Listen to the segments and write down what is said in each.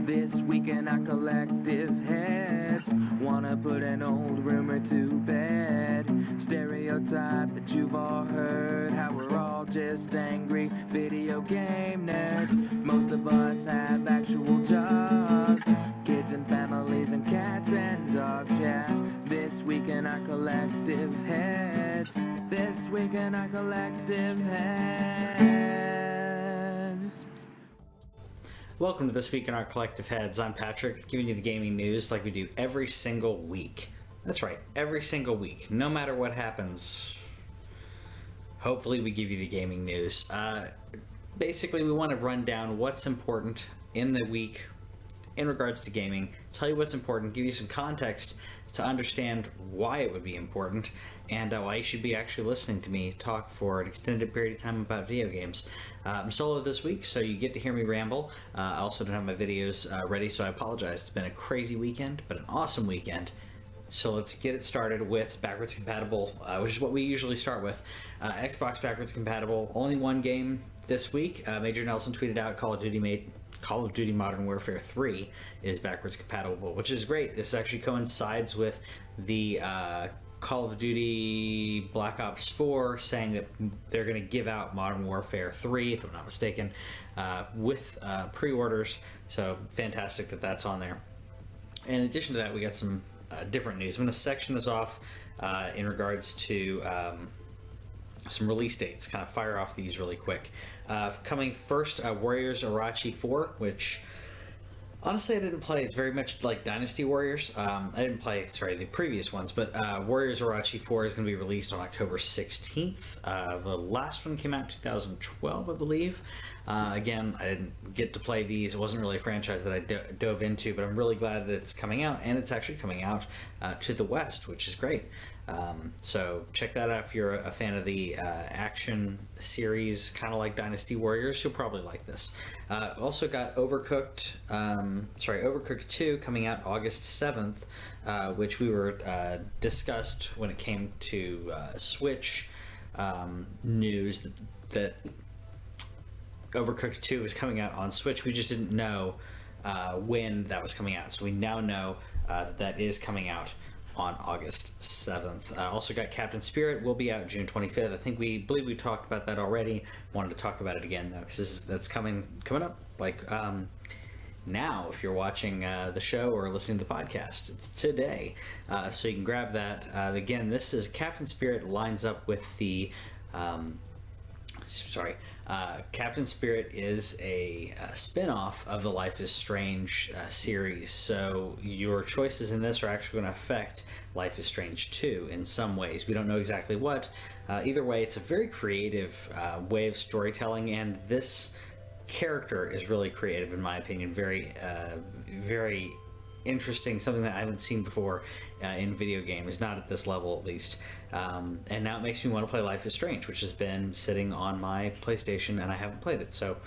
This week in our collective heads, wanna put an old rumor to bed. Stereotype that you've all heard, how we're all just angry video game nerds. Most of us have actual jobs, kids and families and cats and dogs, yeah. This week in our collective heads, this week in our collective heads. Welcome to This Week in Our Collective Heads. I'm Patrick, giving you the gaming news like we do every single week. That's right, every single week. No matter what happens, hopefully we give you the gaming news. Basically, we want to run down what's important in the week in regards to gaming, tell you what's important, give you some context to understand why it would be important, and why you should be actually listening to me talk for an extended period of time about video games. I'm solo this week, so you get to hear me ramble. I also don't have my videos ready, so I apologize. It's been a crazy weekend, but an awesome weekend. So let's get it started with backwards compatible, which is what we usually start with. Xbox backwards compatible, only one game this week. Major Nelson tweeted out Call of Duty Modern Warfare 3 is backwards compatible, which is great. This actually coincides with the Call of Duty Black Ops 4 saying that they're going to give out Modern Warfare 3, if I'm not mistaken, with pre-orders. So fantastic that that's on there. In addition to that, we got some different news. I'm going to section this off in regards to some release dates, kind of fire off these really quick. Coming first, Warriors Orochi 4, which honestly I didn't play. It's very much like Dynasty Warriors. I didn't play, the previous ones, but Warriors Orochi 4 is going to be released on October 16th. The last one came out in 2012, I believe. Again, I didn't get to play these. It wasn't really a franchise that I dove into, but I'm really glad that it's coming out, and it's actually coming out to the West, which is great. So check that out if you're a fan of the action series, kind of like Dynasty Warriors. You'll probably like this. Also got Overcooked 2 coming out August 7th, which we were discussed when it came to Switch news that Overcooked 2 is coming out on Switch. We just didn't know when that was coming out, so we now know that is coming out on August 7th. Also got Captain Spirit, will be out June 25th. I believe we talked about that already. Wanted to talk about it again though, because that's coming up like now. If you're watching the show or listening to the podcast, it's today, so you can grab that. Again, this is Captain Spirit lines up with the Captain Spirit is a spin-off of the Life is Strange series, so your choices in this are actually going to affect Life is Strange 2 in some ways. We don't know exactly what. Either way, it's a very creative way of storytelling, and this character is really creative in my opinion. Very interesting, something that I haven't seen before in video games, not at this level at least. And now it makes me want to play Life is Strange, which has been sitting on my PlayStation and I haven't played it, so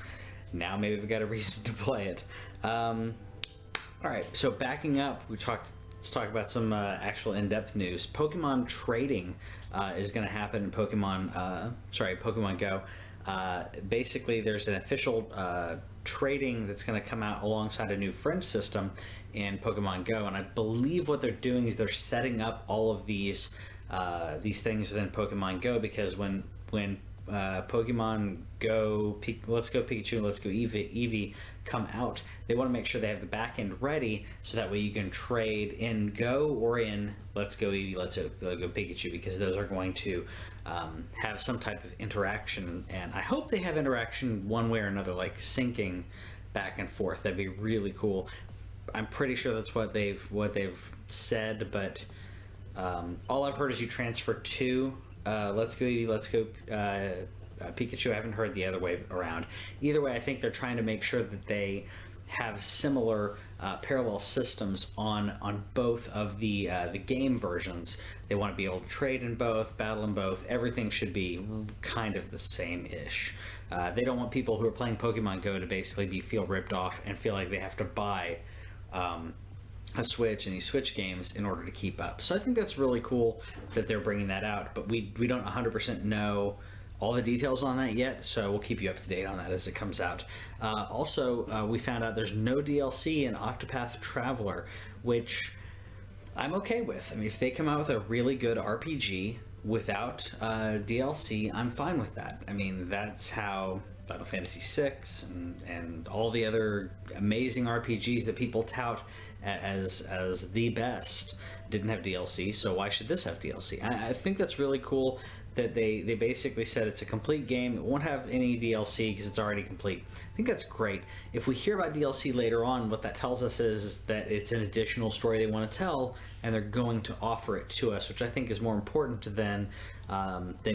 now maybe we've got a reason to play it. Alright, so backing up, let's talk about some actual in-depth news. Pokemon trading is going to happen in Pokemon Go. Basically, there's an official trading that's going to come out alongside a new friend system in Pokemon Go, and I believe what they're doing is they're setting up all of these things within Pokemon Go, because when Pokemon Go, Let's Go Pikachu and Let's Go Eevee come out, they want to make sure they have the back end ready, so that way you can trade in Go or in Let's Go Eevee, Let's Go Pikachu, because those are going to have some type of interaction, and I hope they have interaction one way or another, like syncing back and forth. That'd be really cool. I'm pretty sure that's what they've said, but all I've heard is you transfer to Let's Go Eevee, Let's Go Pikachu. I haven't heard the other way around. Either way, I think they're trying to make sure that they have similar parallel systems on both of the game versions. They want to be able to trade in both, battle in both. Everything should be kind of the same-ish. They don't want people who are playing Pokemon Go to basically feel ripped off and feel like they have to buy a Switch and these Switch games in order to keep up. So I think that's really cool that they're bringing that out, but we don't 100% know all the details on that yet, so we'll keep you up to date on that as it comes out. Also, we found out there's no DLC in Octopath Traveler, which I'm okay with. I mean, if they come out with a really good RPG without DLC, I'm fine with that. I mean, that's how Final Fantasy VI and all the other amazing RPGs that people tout as the best didn't have DLC, so why should this have DLC? I think that's really cool that they basically said it's a complete game. It won't have any DLC because it's already complete. I think that's great. If we hear about DLC later on, what that tells us is that it's an additional story they want to tell, and they're going to offer it to us, which I think is more important than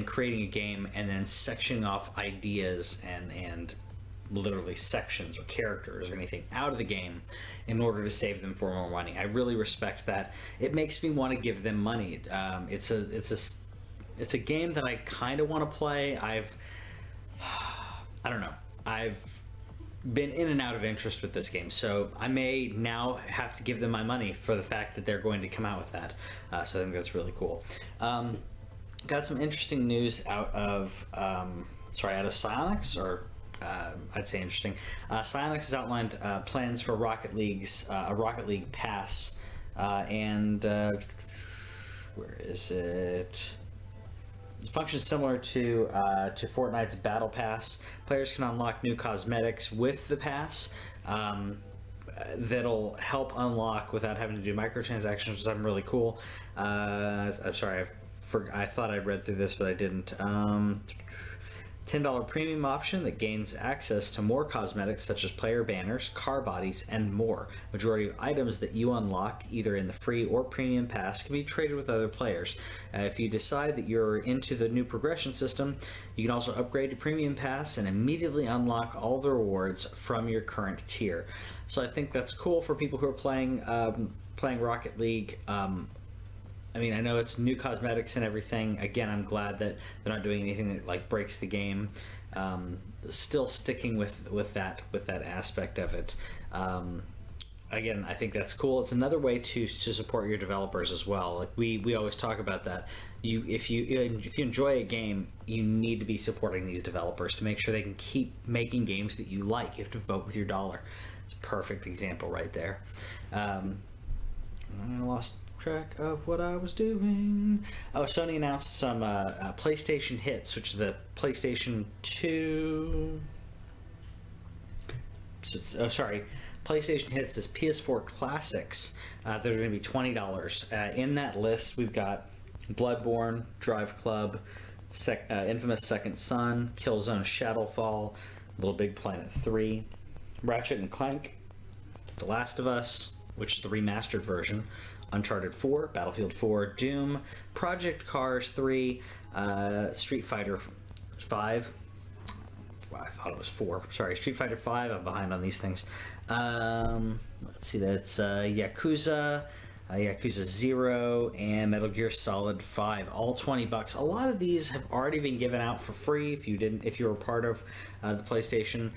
creating a game and then sectioning off ideas and literally sections or characters or anything out of the game in order to save them for more money. I really respect that. It makes me want to give them money. It's a game that I kind of want to play. I don't know. I've been in and out of interest with this game, so I may now have to give them my money for the fact that they're going to come out with that. So I think that's really cool. Got some interesting news out of Psyonix, or I'd say interesting. Psyonix has outlined plans for Rocket League's a Rocket League Pass, and where is it? It functions similar to Fortnite's Battle Pass. Players can unlock new cosmetics with the pass that'll help unlock without having to do microtransactions, which is something really cool. I'm sorry, I thought I read through this, but I didn't. $10 premium option that gains access to more cosmetics such as player banners, car bodies, and more. Majority of items that you unlock either in the free or premium pass can be traded with other players. If you decide that you're into the new progression system, you can also upgrade to premium pass and immediately unlock all the rewards from your current tier. So I think that's cool for people who are playing Rocket League. I mean, I know it's new cosmetics and everything. Again, I'm glad that they're not doing anything that like breaks the game. Still sticking with that aspect of it. Again, I think that's cool. It's another way to support your developers as well. Like we always talk about that. If you enjoy a game, you need to be supporting these developers to make sure they can keep making games that you like. You have to vote with your dollar. It's a perfect example right there. I lost track of what I was doing. Oh, Sony announced some PlayStation hits, which is the PlayStation 2. PlayStation hits is PS4 classics. They're going to be $20. In that list, we've got Bloodborne, Drive Club, Infamous Second Son, Killzone Shadowfall, Little Big Planet 3, Ratchet and Clank, The Last of Us, which is the remastered version, Uncharted 4, Battlefield 4, Doom, Project Cars 3, Street Fighter 5. Well, I thought it was 4. Sorry, Street Fighter 5. I'm behind on these things. Let's see, that's Yakuza, Yakuza 0, and Metal Gear Solid 5. All $20. A lot of these have already been given out for free if you were part of the PlayStation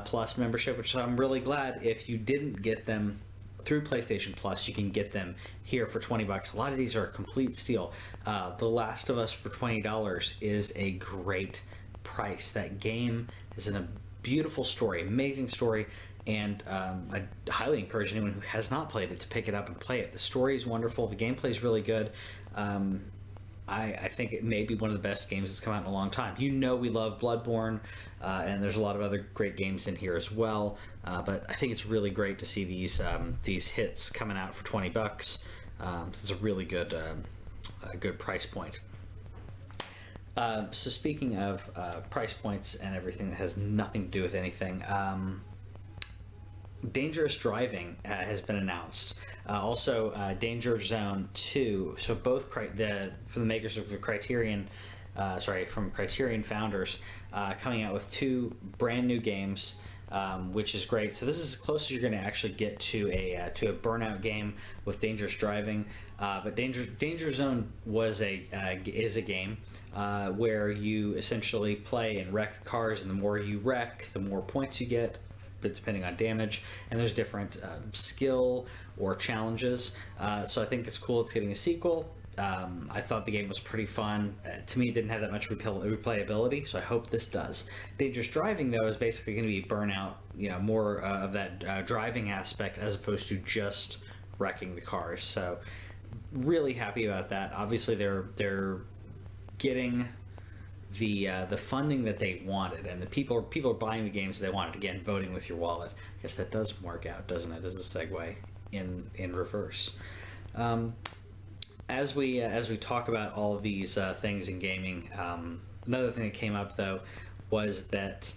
Plus membership, which I'm really glad. If you didn't get them through PlayStation Plus, you can get them here for $20. A lot of these are a complete steal. The Last of Us for $20 is a great price. That game is a beautiful story, amazing story, and I highly encourage anyone who has not played it to pick it up and play it. The story is wonderful. The gameplay is really good. I think it may be one of the best games that's come out in a long time. You know we love Bloodborne, and there's a lot of other great games in here as well. But I think it's really great to see these hits coming out for $20. It's a really good price point. So speaking of price points and everything that has nothing to do with anything, Dangerous Driving has been announced. Also, Danger Zone 2. So both from the makers of the Criterion founders, coming out with 2 brand new games, which is great. So this is as close as you're going to actually get to a Burnout game with Dangerous Driving. But Danger Zone is a game where you essentially play and wreck cars, and the more you wreck, the more points you get, but depending on damage, and there's different skill or challenges. So I think it's cool it's getting a sequel. I thought the game was pretty fun. To me, it didn't have that much replayability, so I hope this does. Dangerous Driving, though, is basically going to be Burnout, more of that driving aspect as opposed to just wrecking the cars. So really happy about that. Obviously, they're getting the funding that they wanted, and the people are buying the games they wanted. Again, voting with your wallet. I guess that does work out, doesn't it? As a segue in reverse. As we talk about all of these things in gaming, another thing that came up though was that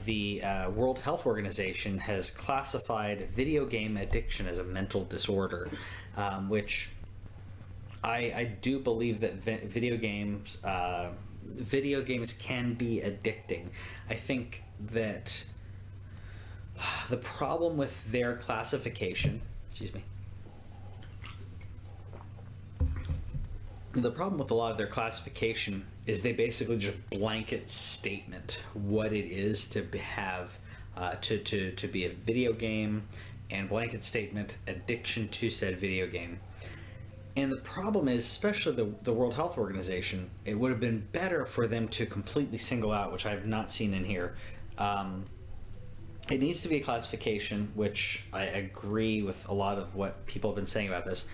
the World Health Organization has classified video game addiction as a mental disorder, which I do believe that video games can be addicting. I think that the problem with their classification, the problem with a lot of their classification is they basically just blanket statement what it is to have to be a video game, and blanket statement addiction to said video game. And the problem is, especially the World Health Organization, it would have been better for them to completely single out, which I have not seen in here. It needs to be a classification, which I agree with a lot of what people have been saying about this,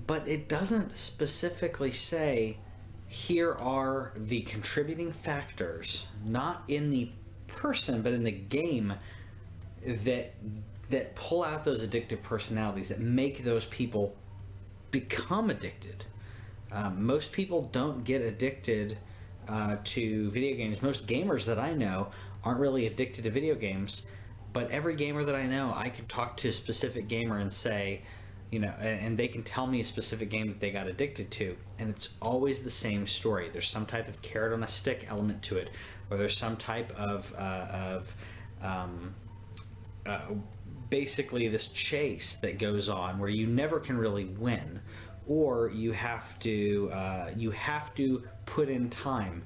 but it doesn't specifically say, here are the contributing factors, not in the person, but in the game, that pull out those addictive personalities, that make those people become addicted. Most people don't get addicted to video games. Most gamers that I know aren't really addicted to video games, but every gamer that I know, I can talk to a specific gamer and say, and they can tell me a specific game that they got addicted to, and it's always the same story. There's some type of carrot on a stick element to it, or there's some type of basically this chase that goes on where you never can really win, or you have to put in time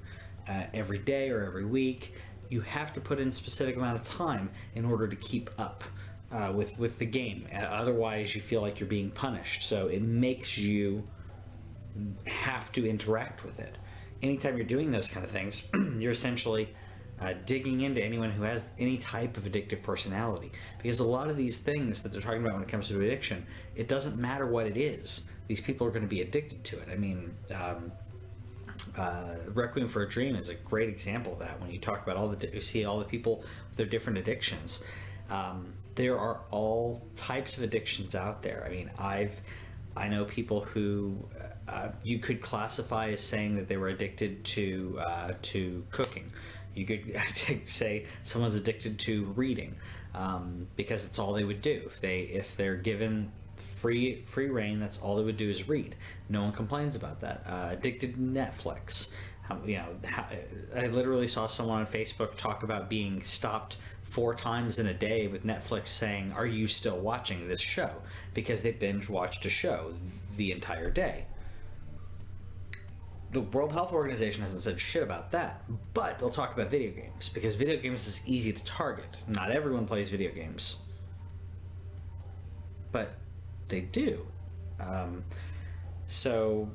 every day or every week. You have to put in a specific amount of time in order to keep up with the game. Otherwise, you feel like you're being punished. So it makes you have to interact with it. Anytime you're doing those kind of things, you're essentially digging into anyone who has any type of addictive personality, because a lot of these things that they're talking about when it comes to addiction, it doesn't matter what it is. These people are going to be addicted to it. I mean, Requiem for a Dream is a great example of that. When you talk about you see all the people with their different addictions. There are all types of addictions out there. I mean, I know people who you could classify as saying that they were addicted to cooking. You could say someone's addicted to reading because it's all they would do. If they're given free reign, that's all they would do is read. No one complains about that. Addicted to Netflix. I literally saw someone on Facebook talk about being stopped 4 times in a day with Netflix saying, "Are you still watching this show?" Because they binge watched a show the entire day. The World Health Organization hasn't said shit about that, but they'll talk about video games because video games is easy to target. Not everyone plays video games, but they do. So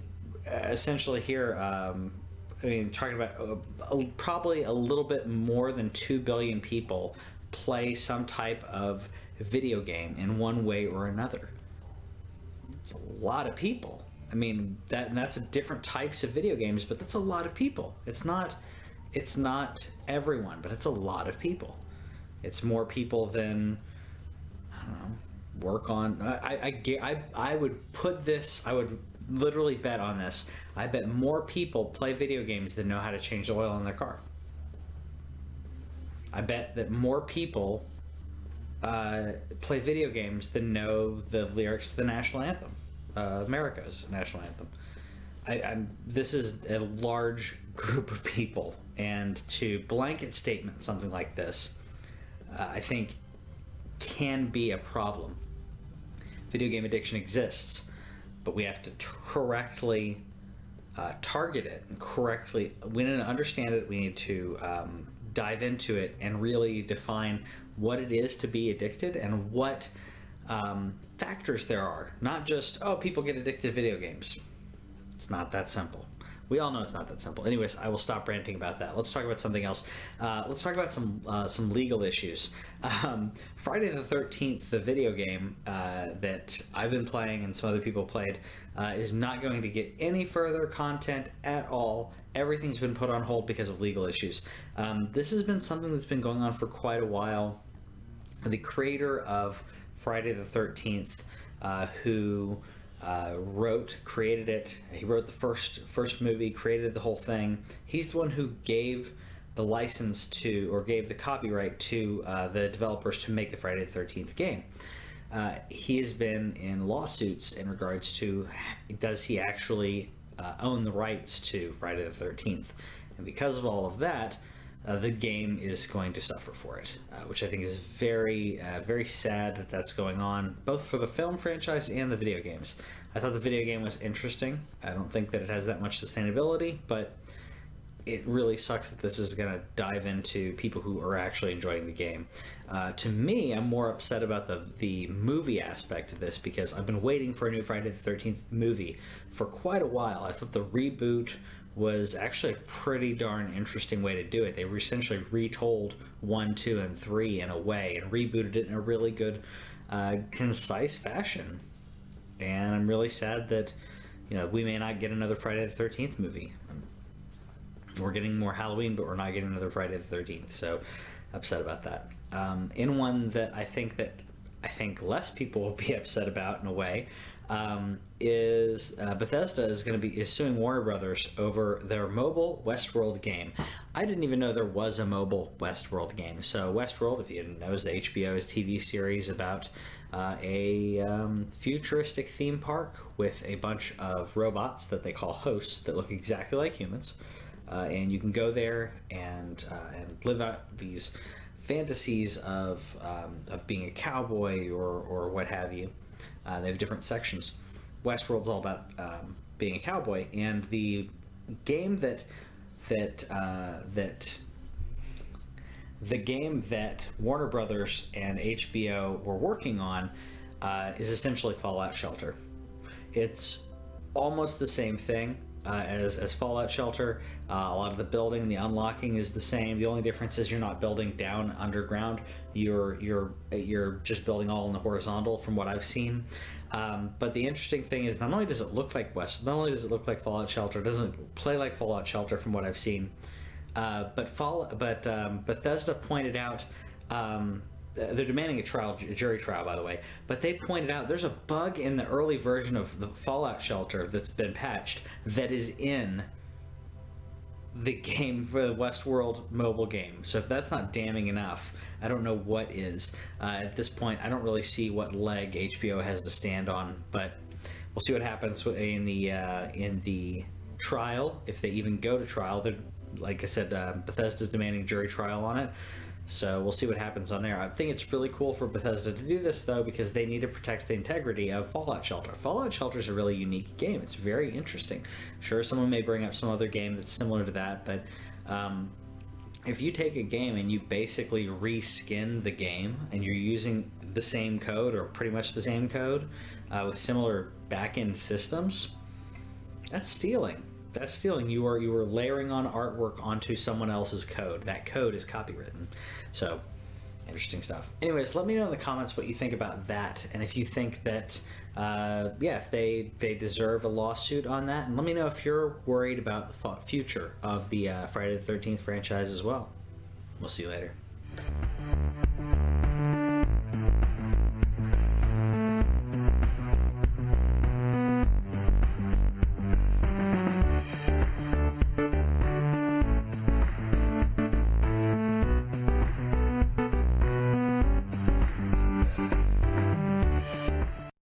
essentially here, talking about probably a little bit more than 2 billion people play some type of video game in one way or another. It's a lot of people. I mean, that's different types of video games, but that's a lot of people. It's not everyone, but it's a lot of people. It's more people than, I don't know, work on. I would put this. I would literally bet on this. I bet more people play video games than know how to change the oil in their car. I bet that more people play video games than know the lyrics to the national anthem, America's national anthem. This is a large group of people, and to blanket statement something like this, I think can be a problem. Video game addiction exists, but we have to correctly target it and correctly. We need to understand it. We need to dive into it and really define what it is to be addicted and what factors there are. Not just, people get addicted to video games. It's not that simple. We all know it's not that simple. Anyways, I will stop ranting about that. Let's talk about something else. Let's talk about some legal issues. Friday the 13th, the video game that I've been playing and some other people played, is not going to get any further content at all. Everything's been put on hold because of legal issues. This has been something that's been going on for quite a while. The creator of Friday the 13th, who created it. He wrote the first movie, created the whole thing. He's the one who gave the license to, or gave the copyright to, the developers to make the Friday the 13th game. He has been in lawsuits in regards to, does he actually own the rights to Friday the 13th? And because of all of that, the game is going to suffer for it, which I think is very, very sad that that's going on, both for the film franchise and the video games. I thought the video game was interesting. I don't think that it has that much sustainability, but it really sucks that this is going to dive into people who are actually enjoying the game. To me, I'm more upset about the movie aspect of this, because I've been waiting for a new Friday the 13th movie for quite a while. I thought the reboot was actually a pretty darn interesting way to do it. They were essentially retold 1, 2, and 3 in a way and rebooted it in a really good, concise fashion. And I'm really sad that, we may not get another Friday the 13th movie. We're getting more Halloween, but we're not getting another Friday the 13th. So upset about that. In one that I think less people will be upset about in a way, is Bethesda is suing Warner Brothers over their mobile Westworld game. I didn't even know there was a mobile Westworld game. So Westworld, if you didn't know, is the HBO's TV series about a futuristic theme park with a bunch of robots that they call hosts that look exactly like humans, and you can go there and live out these fantasies of being a cowboy or what have you. They have different sections. Westworld's all about being a cowboy, and the game that Warner Brothers and HBO were working on is essentially Fallout Shelter. It's almost the same thing as Fallout Shelter. A lot of the building, the unlocking is the same. The only difference is you're not building down underground. You're just building all in the horizontal, from what I've seen. But the interesting thing is, not only does it look like Fallout Shelter, it doesn't play like Fallout Shelter from what I've seen. But Bethesda pointed out. They're demanding a jury trial, by the way. But they pointed out there's a bug in the early version of the Fallout Shelter that's been patched that is in the game for the Westworld mobile game. So if that's not damning enough, I don't know what is. At this point, I don't really see what leg HBO has to stand on. But we'll see what happens in the trial, if they even go to trial. Like I said, Bethesda's demanding jury trial on it. So we'll see what happens on there. I think it's really cool for Bethesda to do this, though, because they need to protect the integrity of Fallout Shelter. Fallout Shelter is a really unique game. It's very interesting. Sure, someone may bring up some other game that's similar to that, but if you take a game and you basically reskin the game and you're using the same code or pretty much the same code with similar back-end systems, that's stealing. That's stealing. You are layering on artwork onto someone else's code. That code is copywritten. So, interesting stuff. Anyways, let me know in the comments what you think about that, and if you think that, if they deserve a lawsuit on that, and let me know if you're worried about the future of the Friday the 13th franchise as well. We'll see you later.